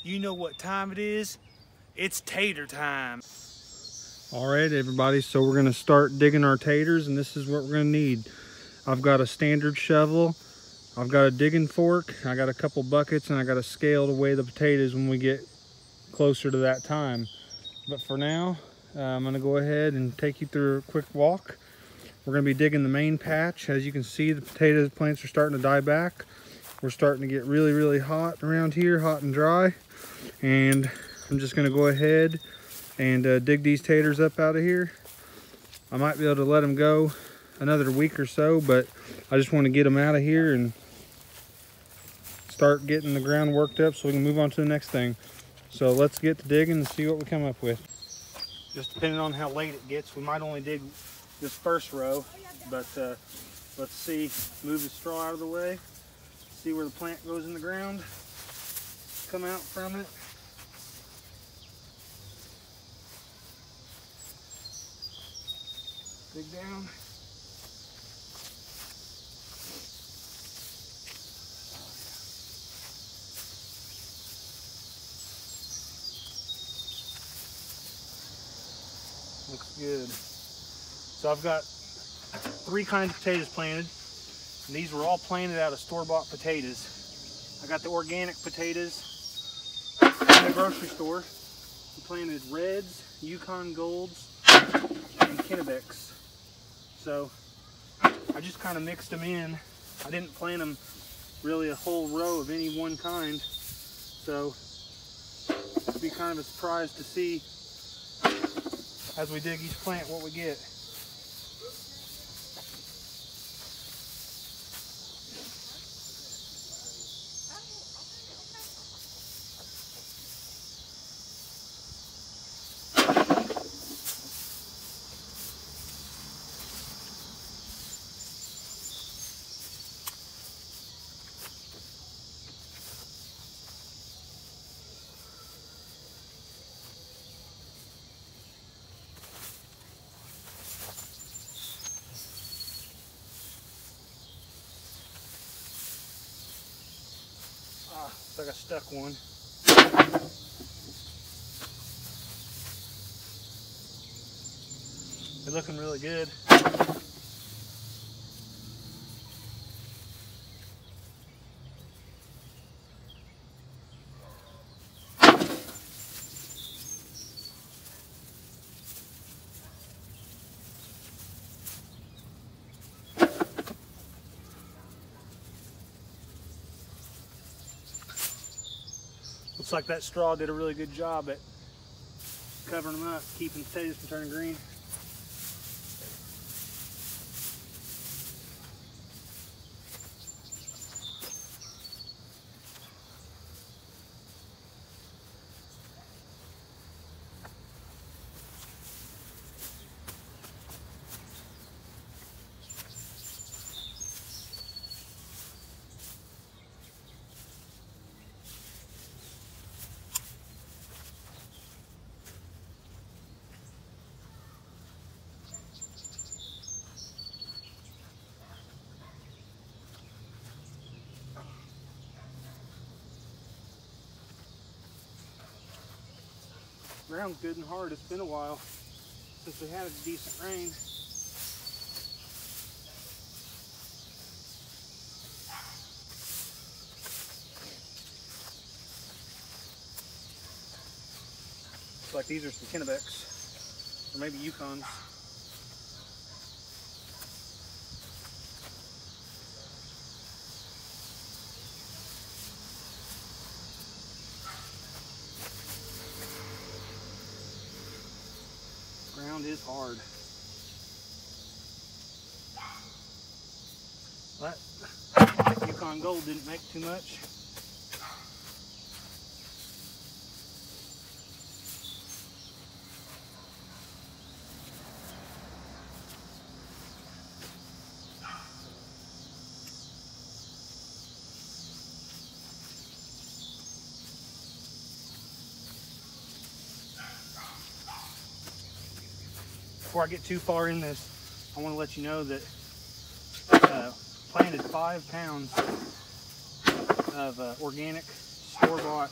You know what time it is? It's tater time. All right, everybody, so we're gonna start digging our taters, and this is what we're gonna need. I've got a standard shovel, I've got a digging fork, I got a couple buckets, and I got a scale to weigh the potatoes when we get closer to that time. But for now, I'm gonna go ahead and take you through a quick walk. We're gonna be digging the main patch. As you can see, the potato plants are starting to die back. We're starting to get really, really hot around here, hot and dry. And I'm just gonna go ahead and dig these taters up out of here. I might be able to let them go another week or so, but I just want to get them out of here and start getting the ground worked up so we can move on to the next thing. So let's get to digging and see what we come up with. Just depending on how late it gets, we might only dig this first row, but let's see, move the straw out of the way, see where the plant goes in the ground, come out from it. Dig down. Looks good. So I've got 3 kinds of potatoes planted, and these were all planted out of store-bought potatoes. I got the organic potatoes in the grocery store. We planted reds, Yukon golds, and Kennebecs. So I just kind of mixed them in. I didn't plant them really a whole row of any one kind. So it'll be kind of a surprise to see as we dig each plant what we get. Looks like I stuck one. They're looking really good. Looks like that straw did a really good job at covering them up, keeping the potatoes from turning green. Ground's good and hard. It's been a while since we had a decent rain. Looks like these are some Kennebecs, or maybe Yukons. Ground is hard. That Yukon Gold didn't make too much. Before I get too far in this, I want to let you know that planted 5 pounds of organic store-bought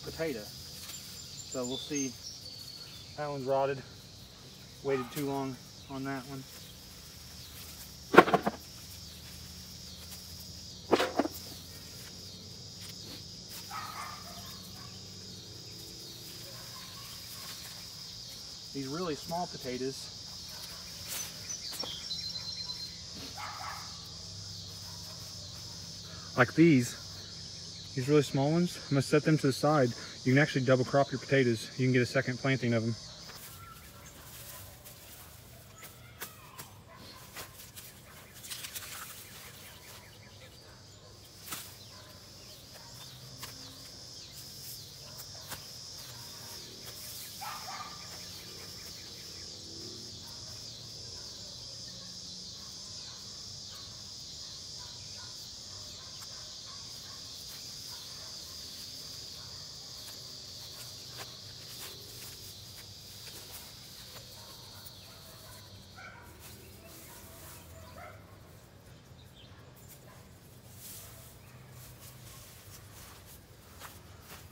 potato. So we'll see. That one's rotted. Waited too long on that one. These really small potatoes, like these really small ones, I'm gonna set them to the side. You can actually double crop your potatoes. You can get a second planting of them.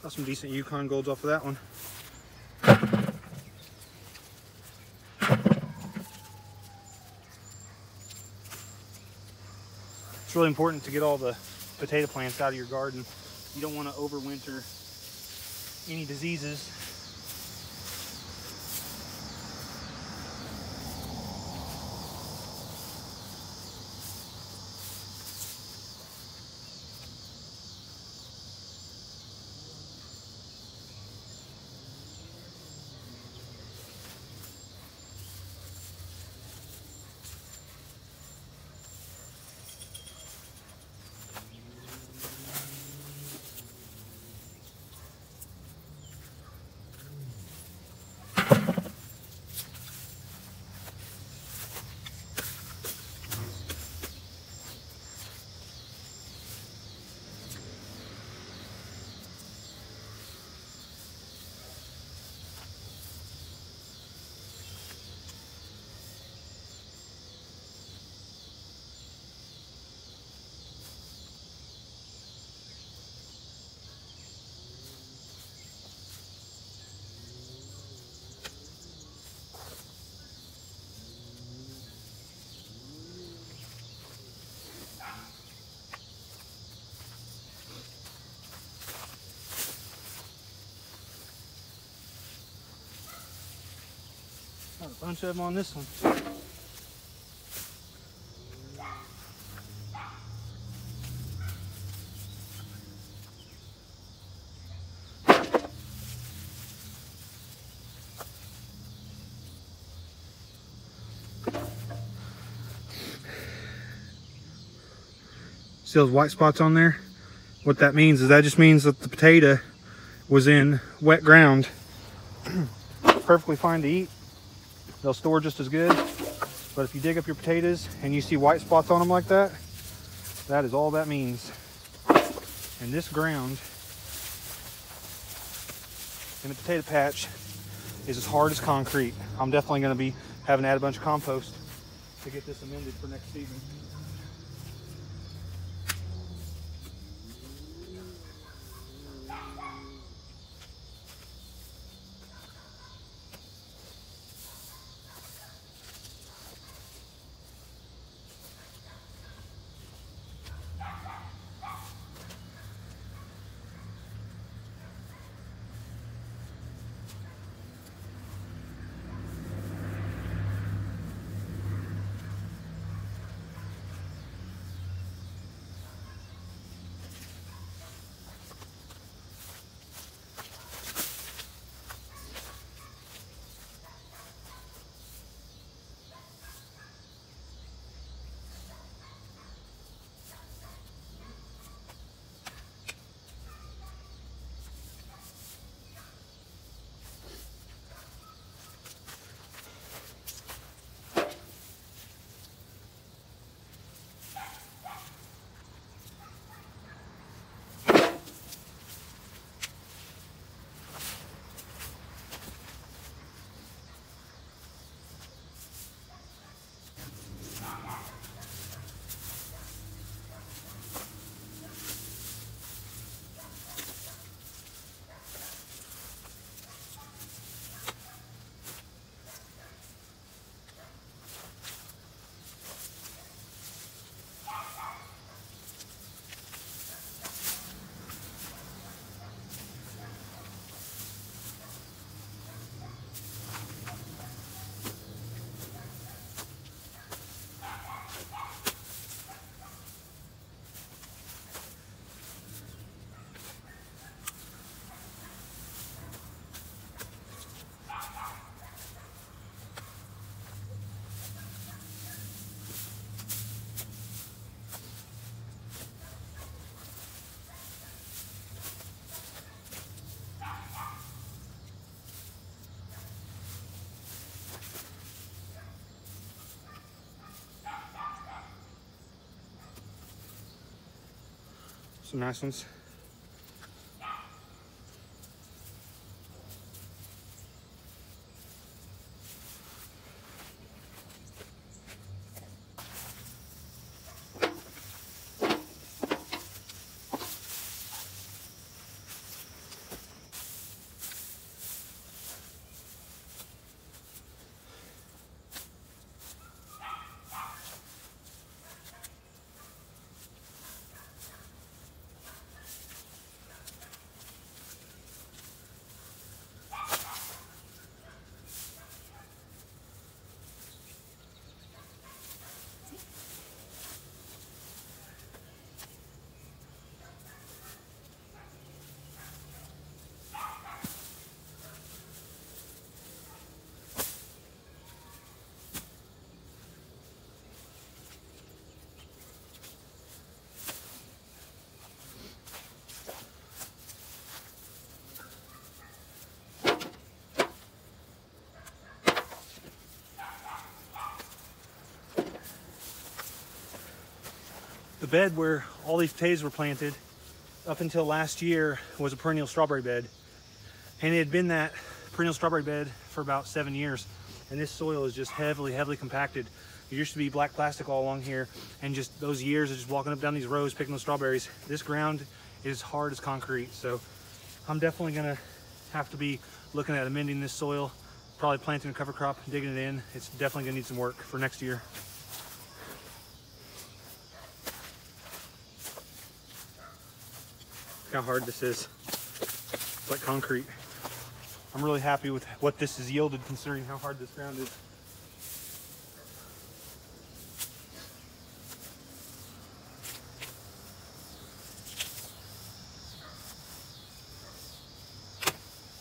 Got some decent Yukon golds off of that one. It's really important to get all the potato plants out of your garden. You don't want to overwinter any diseases. Got a bunch of them on this one. See those white spots on there? What that means is that just means that the potato was in wet ground. Perfectly fine to eat. They'll store just as good. But if you dig up your potatoes and you see white spots on them like that, that is all that means. And this ground in the potato patch is as hard as concrete. I'm definitely going to be having to add a bunch of compost to get this amended for next season. Some nice ones. The bed where all these potatoes were planted up until last year was a perennial strawberry bed. And it had been that perennial strawberry bed for about 7 years. And this soil is just heavily compacted. There used to be black plastic all along here, and just those years of just walking up down these rows picking those strawberries, this ground is hard as concrete. So I'm definitely gonna have to be looking at amending this soil, probably planting a cover crop, digging it in. It's definitely gonna need some work for next year. How hard this is. It's like concrete. I'm really happy with what this has yielded considering how hard this ground is.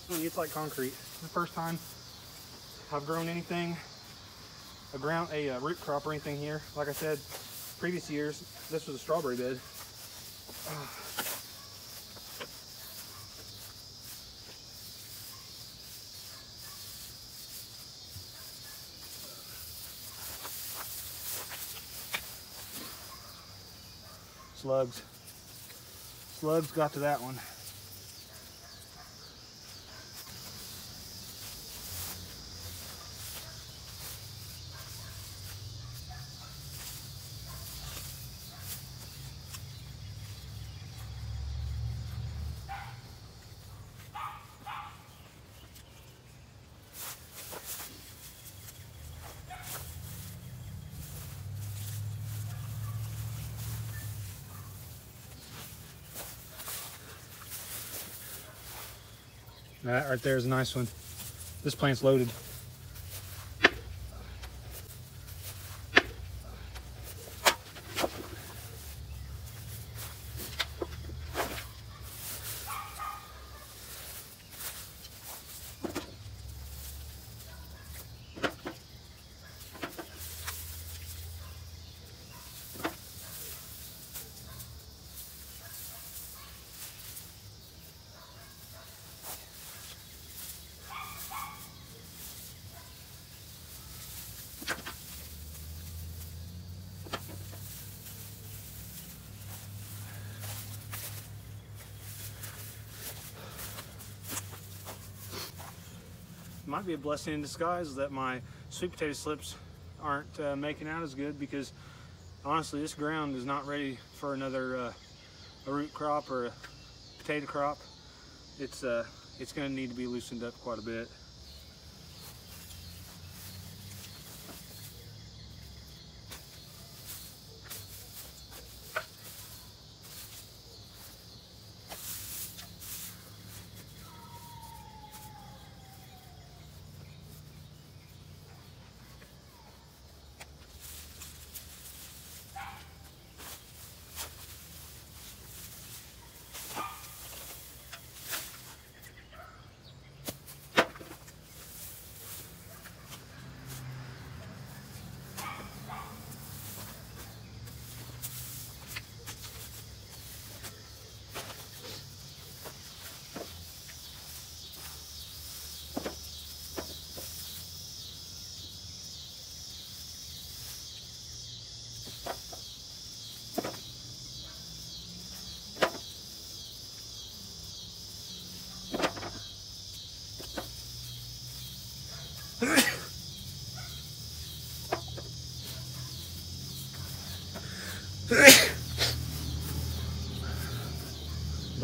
I mean, it's like concrete. It's the first time I've grown anything, a root crop or anything here. Like I said, previous years, this was a strawberry bed. Slugs. Slugs got to that one. That right there is a nice one. This plant's loaded. Might be a blessing in disguise that my sweet potato slips aren't making out as good, because honestly this ground is not ready for another a root crop or a potato crop. It's going to need to be loosened up quite a bit.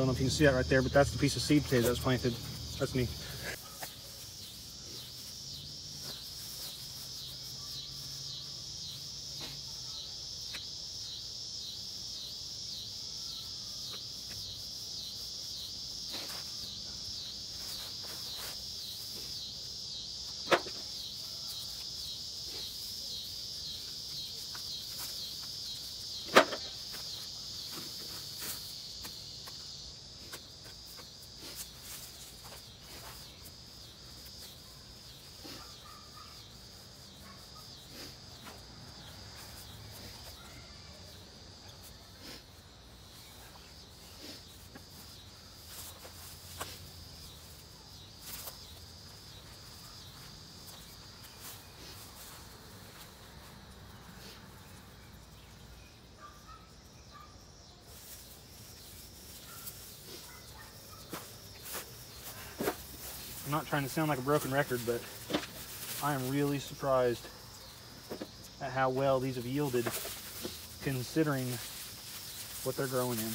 don't know if you can see that right there, but that's the piece of seed potato that was planted. That's neat. I'm not trying to sound like a broken record, but I am really surprised at how well these have yielded considering what they're growing in.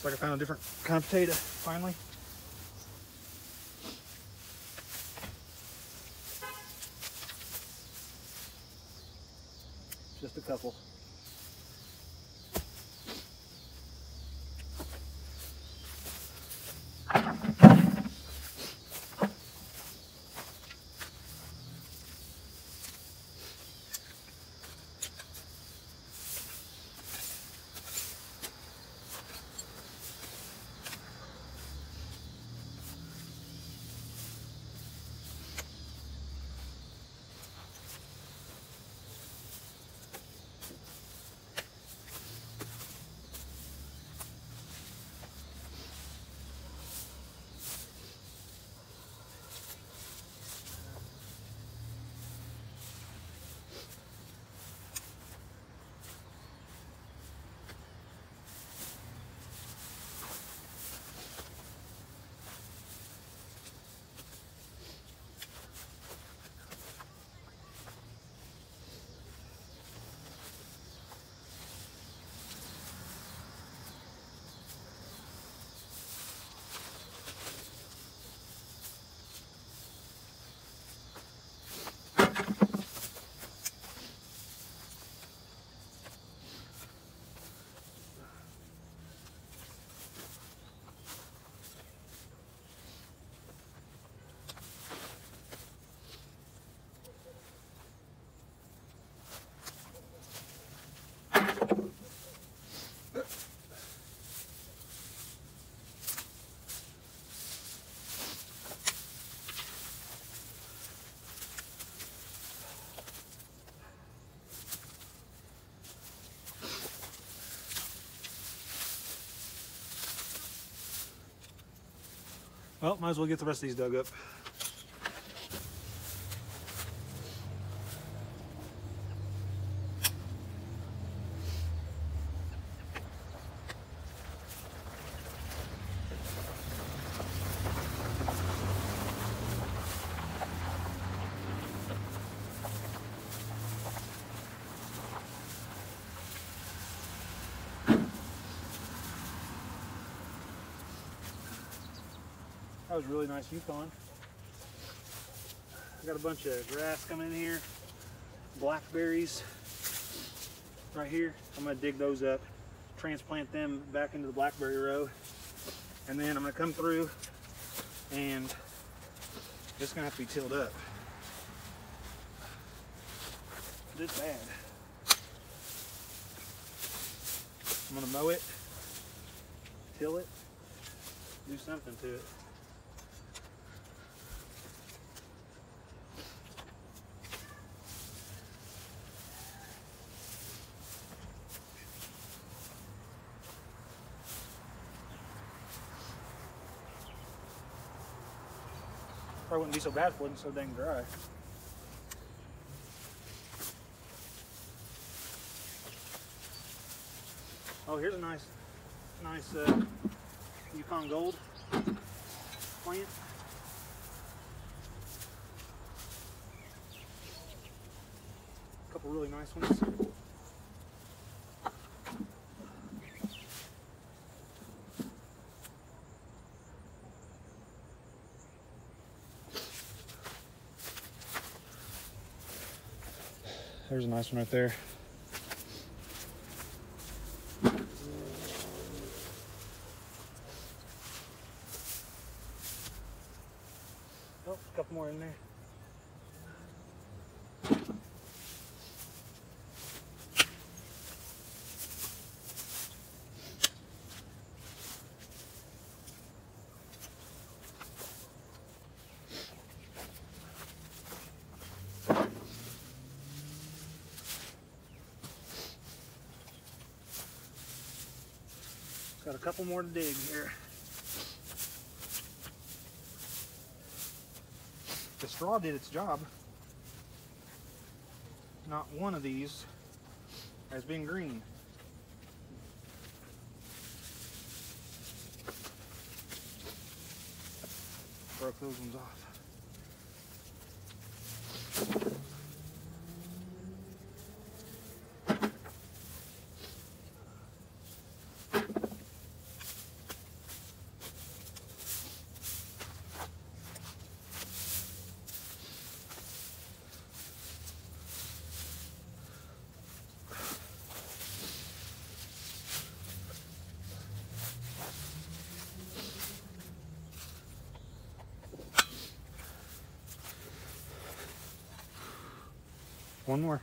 Looks like I found a different kind of potato, finally. Just a couple. Well, might as well get the rest of these dug up. That was really nice Yukon. I got a bunch of grass coming in here, blackberries right here. I'm gonna dig those up, transplant them back into the blackberry row, and then I'm gonna come through and it's gonna have to be tilled up. It's bad. I'm gonna mow it, till it, do something to it. Probably wouldn't be so bad if it wasn't so dang dry. Oh, here's a nice Yukon Gold plant. A couple really nice ones. There's a nice one right there. Oh, a couple more in there. Got a couple more to dig here. The straw did its job. Not one of these has been green. Broke those ones off. One more.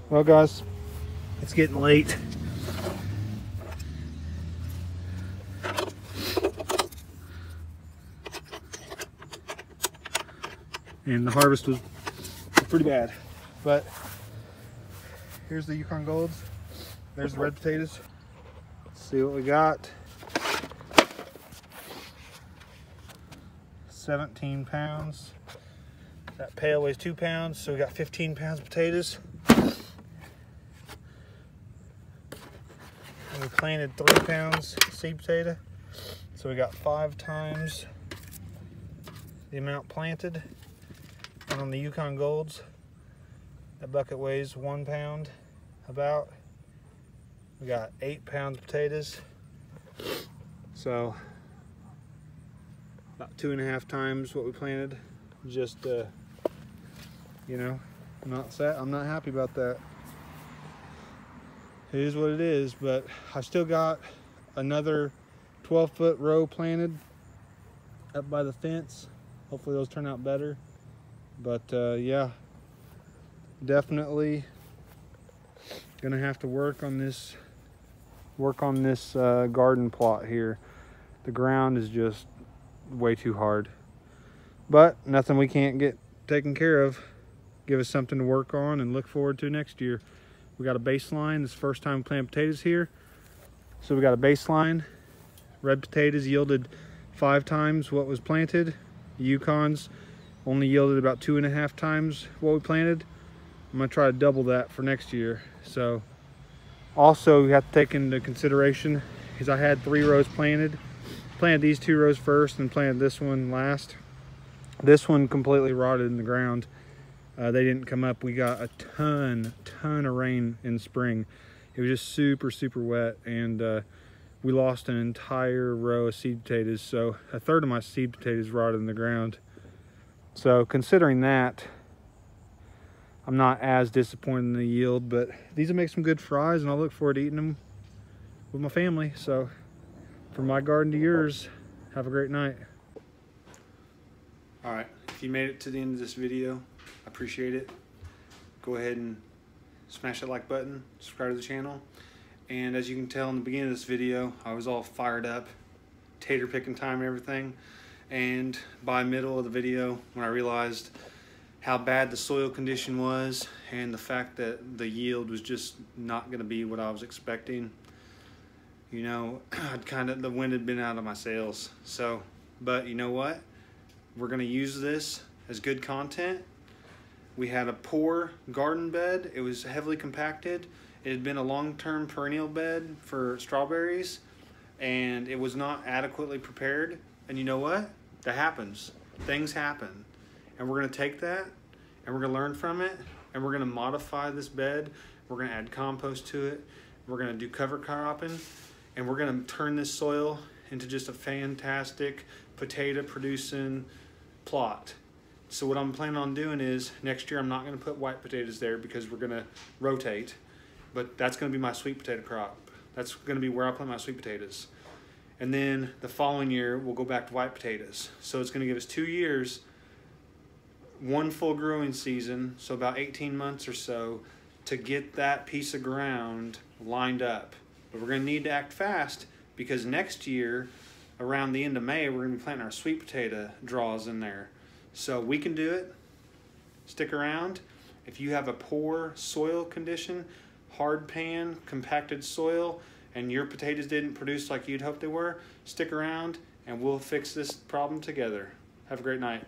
Well guys, it's getting late. And the harvest was pretty bad. But here's the Yukon Golds. There's the red potatoes. Let's see what we got. 17 pounds. That pail weighs 2 pounds, so we got 15 pounds of potatoes. And we planted 3 pounds seed potato, so we got 5 times the amount planted. And on the Yukon Golds, that bucket weighs 1 pound about. We got 8 pounds of potatoes, so about 2.5 times what we planted. Just you know, I'm not happy about that. It is what it is, but I still got another 12-foot row planted up by the fence. Hopefully those turn out better. But yeah, definitely gonna have to work on this garden plot here. The ground is just way too hard, but nothing we can't get taken care of. Give us something to work on and look forward to next year. We got a baseline. This is the first time we planted potatoes here, so we got a baseline. Red potatoes yielded 5 times what was planted. The Yukons only yielded about 2.5 times what we planted. I'm gonna try to double that for next year. So also we have to take into consideration is I had 3 rows planted these 2 rows first and planted this one last. This one completely rotted in the ground. They didn't come up. We got a ton of rain in spring. It was just super wet, and we lost an entire row of seed potatoes. So a third of my seed potatoes rotted in the ground. So considering that, I'm not as disappointed in the yield, but these will make some good fries, and I'll look forward to eating them with my family. So from my garden to yours, have a great night. All right, if you made it to the end of this video, I appreciate it. Go ahead and smash that like button, subscribe to the channel. And as you can tell in the beginning of this video, I was all fired up, tater picking time and everything. And by middle of the video, when I realized how bad the soil condition was and the fact that the yield was just not gonna be what I was expecting, you know, the wind had been out of my sails. So, but you know what? We're gonna use this as good content. We had a poor garden bed. It was heavily compacted. It had been a long-term perennial bed for strawberries, and it was not adequately prepared. And you know what? That happens. Things happen. And we're gonna take that, and we're gonna learn from it, and we're gonna modify this bed. We're gonna add compost to it. We're gonna do cover cropping, and we're gonna turn this soil into just a fantastic potato producing plot. So what I'm planning on doing is, next year I'm not gonna put white potatoes there because we're gonna rotate, but that's gonna be my sweet potato crop. That's gonna be where I plant my sweet potatoes. And then the following year, we'll go back to white potatoes. So it's gonna give us 2 years, one full growing season, so about 18 months or so, to get that piece of ground lined up. But we're gonna need to act fast because next year, around the end of May, we're gonna be planting our sweet potato draws in there. So we can do it. Stick around. If you have a poor soil condition, hard pan, compacted soil, and your potatoes didn't produce like you'd hoped they were, stick around and we'll fix this problem together. Have a great night.